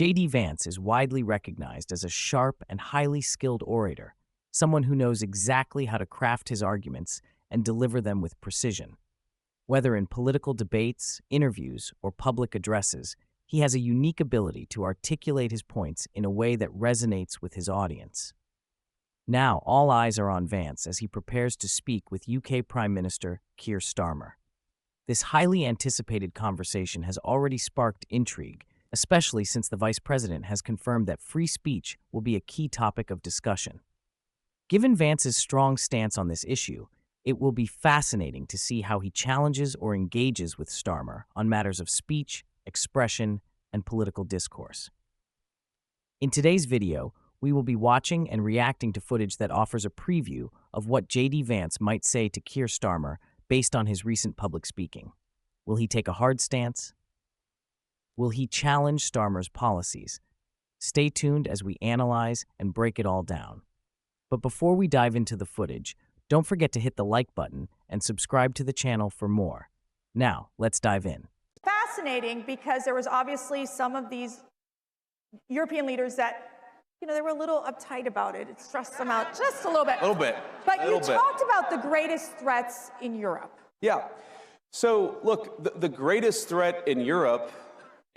J.D. Vance is widely recognized as a sharp and highly skilled orator, someone who knows exactly how to craft his arguments and deliver them with precision. Whether in political debates, interviews, or public addresses, he has a unique ability to articulate his points in a way that resonates with his audience. Now, all eyes are on Vance as he prepares to speak with UK Prime Minister Keir Starmer. This highly anticipated conversation has already sparked intrigue, especially since the Vice President has confirmed that free speech will be a key topic of discussion. Given Vance's strong stance on this issue, it will be fascinating to see how he challenges or engages with Starmer on matters of speech, expression, and political discourse. In today's video, we will be watching and reacting to footage that offers a preview of what J.D. Vance might say to Keir Starmer based on his recent public speaking. Will he take a hard stance? Will he challenge Starmer's policies? Stay tuned as we analyze and break it all down. But before we dive into the footage, don't forget to hit the like button and subscribe to the channel for more. Now, let's dive in. Fascinating, because there was obviously some of these European leaders that, they were a little uptight about it. It stressed them out just a little bit. A little bit. But you talked about the greatest threats in Europe. Yeah. So, look, the greatest threat in Europe,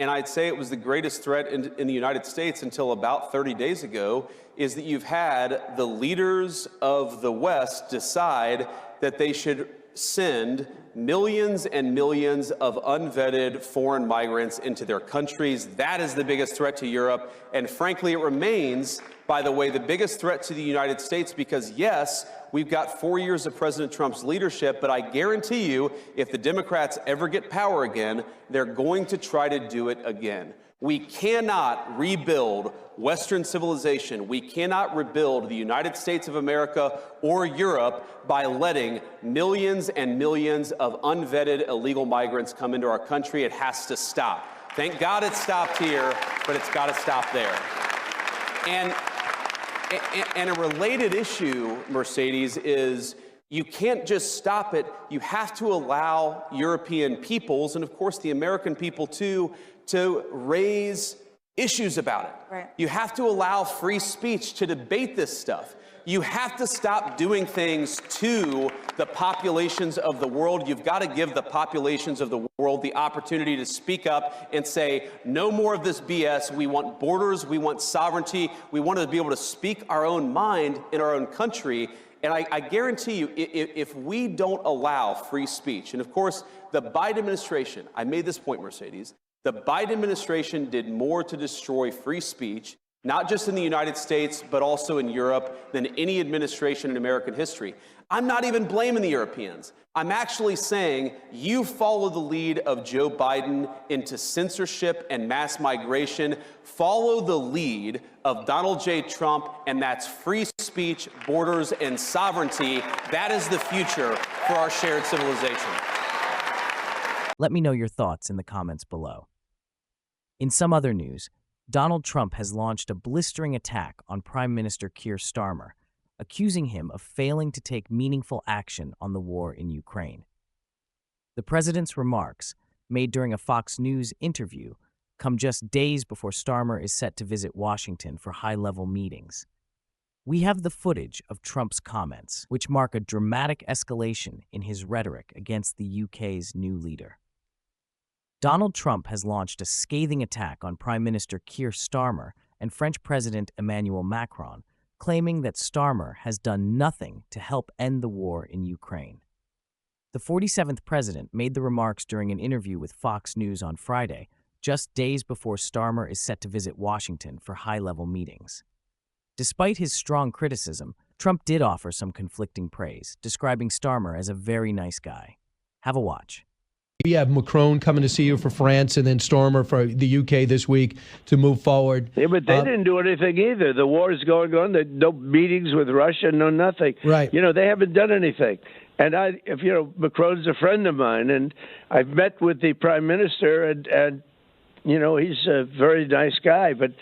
and I'd say it was the greatest threat in the United States until about 30 days ago, is that you've had the leaders of the West decide that they should send millions and millions of unvetted foreign migrants into their countries. That is the biggest threat to Europe. And frankly, it remains, by the way, the biggest threat to the United States because, yes, we've got 4 years of President Trump's leadership, but I guarantee you, if the Democrats ever get power again, they're going to try to do it again. We cannot rebuild Western civilization. We cannot rebuild the United States of America or Europe by letting millions and millions of unvetted illegal migrants come into our country. It has to stop. Thank God it stopped here, but it's got to stop there. And a related issue, Mercedes, is you can't just stop it. You have to allow European peoples, and of course the American people too, to raise issues about it. Right. You have to allow free speech to debate this stuff. You have to stop doing things to the populations of the world. You've got to give the populations of the world the opportunity to speak up and say, no more of this BS. We want borders. We want sovereignty. We want to be able to speak our own mind in our own country. And I guarantee you, if we don't allow free speech, and of course, the Biden administration, I made this point, Mercedes, the Biden administration did more to destroy free speech, not just in the United States, but also in Europe, than any administration in American history. I'm not even blaming the Europeans. I'm actually saying you follow the lead of Joe Biden into censorship and mass migration. Follow the lead of Donald J. Trump, and that's free speech, borders, and sovereignty. That is the future for our shared civilization. Let me know your thoughts in the comments below. In some other news, Donald Trump has launched a blistering attack on Prime Minister Keir Starmer, accusing him of failing to take meaningful action on the war in Ukraine. The president's remarks, made during a Fox News interview, come just days before Starmer is set to visit Washington for high-level meetings. We have the footage of Trump's comments, which mark a dramatic escalation in his rhetoric against the UK's new leader. Donald Trump has launched a scathing attack on Prime Minister Keir Starmer and French President Emmanuel Macron, claiming that Starmer has done nothing to help end the war in Ukraine. The 47th president made the remarks during an interview with Fox News on Friday, just days before Starmer is set to visit Washington for high-level meetings. Despite his strong criticism, Trump did offer some conflicting praise, describing Starmer as a very nice guy. Have a watch. You have Macron coming to see you for France and then Starmer for the UK this week to move forward. Yeah, but they didn't do anything either. The war is going on. There's no meetings with Russia, no nothing. Right. They haven't done anything. And Macron's a friend of mine, and I've met with the prime minister, and he's a very nice guy, but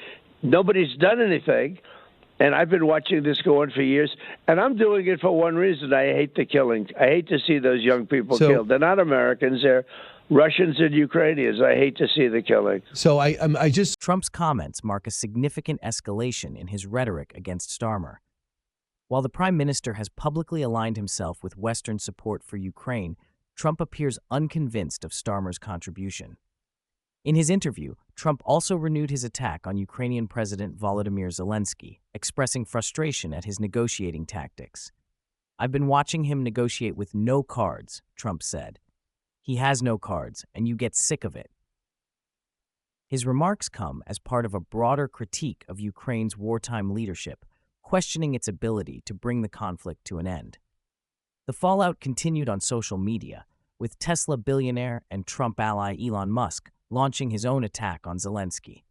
nobody's done anything. And I've been watching this go on for years, and I'm doing it for one reason. I hate the killing. I hate to see those young people killed. They're not Americans. They're Russians and Ukrainians. I hate to see the killing. So I just Trump's comments mark a significant escalation in his rhetoric against Starmer. While the Prime Minister has publicly aligned himself with Western support for Ukraine, Trump appears unconvinced of Starmer's contribution. In his interview, Trump also renewed his attack on Ukrainian President Volodymyr Zelensky, expressing frustration at his negotiating tactics. "I've been watching him negotiate with no cards," Trump said. "He has no cards, and you get sick of it." His remarks come as part of a broader critique of Ukraine's wartime leadership, questioning its ability to bring the conflict to an end. The fallout continued on social media, with Tesla billionaire and Trump ally Elon Musk launching his own attack on Zelensky.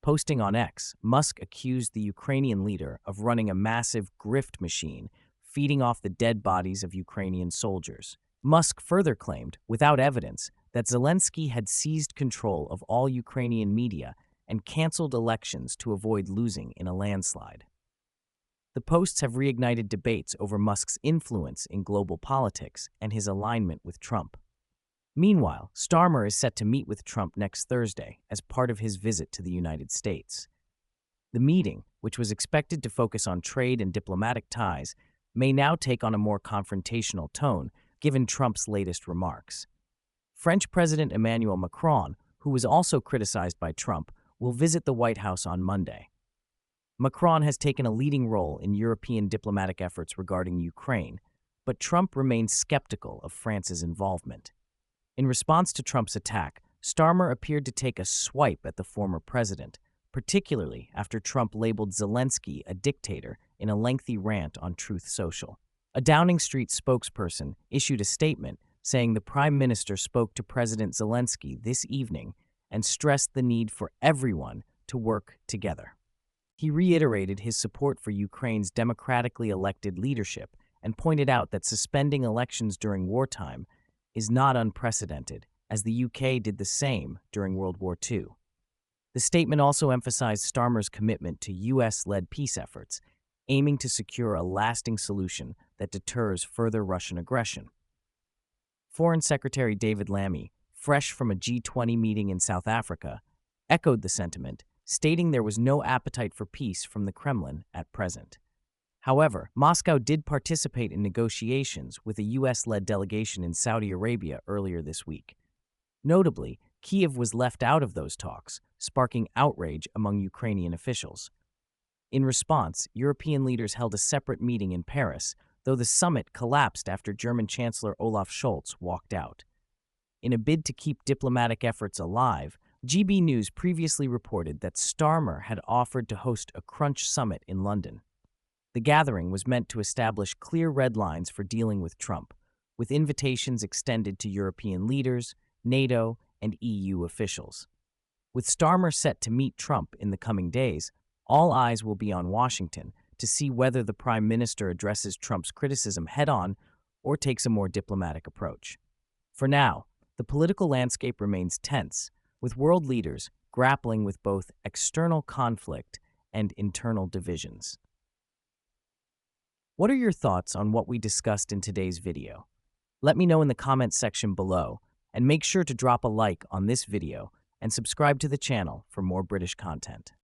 Posting on X, Musk accused the Ukrainian leader of running a massive grift machine, feeding off the dead bodies of Ukrainian soldiers. Musk further claimed, without evidence, that Zelensky had seized control of all Ukrainian media and canceled elections to avoid losing in a landslide. The posts have reignited debates over Musk's influence in global politics and his alignment with Trump. Meanwhile, Starmer is set to meet with Trump next Thursday as part of his visit to the United States. The meeting, which was expected to focus on trade and diplomatic ties, may now take on a more confrontational tone given Trump's latest remarks. French President Emmanuel Macron, who was also criticized by Trump, will visit the White House on Monday. Macron has taken a leading role in European diplomatic efforts regarding Ukraine, but Trump remains skeptical of France's involvement. In response to Trump's attack, Starmer appeared to take a swipe at the former president, particularly after Trump labeled Zelensky a dictator in a lengthy rant on Truth Social. A Downing Street spokesperson issued a statement saying the Prime Minister spoke to President Zelensky this evening and stressed the need for everyone to work together. He reiterated his support for Ukraine's democratically elected leadership and pointed out that suspending elections during wartime is not unprecedented, as the UK did the same during World War II. The statement also emphasized Starmer's commitment to US-led peace efforts, aiming to secure a lasting solution that deters further Russian aggression. Foreign Secretary David Lammy, fresh from a G20 meeting in South Africa, echoed the sentiment, stating there was no appetite for peace from the Kremlin at present. However, Moscow did participate in negotiations with a U.S.-led delegation in Saudi Arabia earlier this week. Notably, Kyiv was left out of those talks, sparking outrage among Ukrainian officials. In response, European leaders held a separate meeting in Paris, though the summit collapsed after German Chancellor Olaf Scholz walked out. In a bid to keep diplomatic efforts alive, GB News previously reported that Starmer had offered to host a Crunch summit in London. The gathering was meant to establish clear red lines for dealing with Trump, with invitations extended to European leaders, NATO, and EU officials. With Starmer set to meet Trump in the coming days, all eyes will be on Washington to see whether the Prime Minister addresses Trump's criticism head-on or takes a more diplomatic approach. For now, the political landscape remains tense, with world leaders grappling with both external conflict and internal divisions. What are your thoughts on what we discussed in today's video? Let me know in the comments section below, and make sure to drop a like on this video and subscribe to the channel for more British content.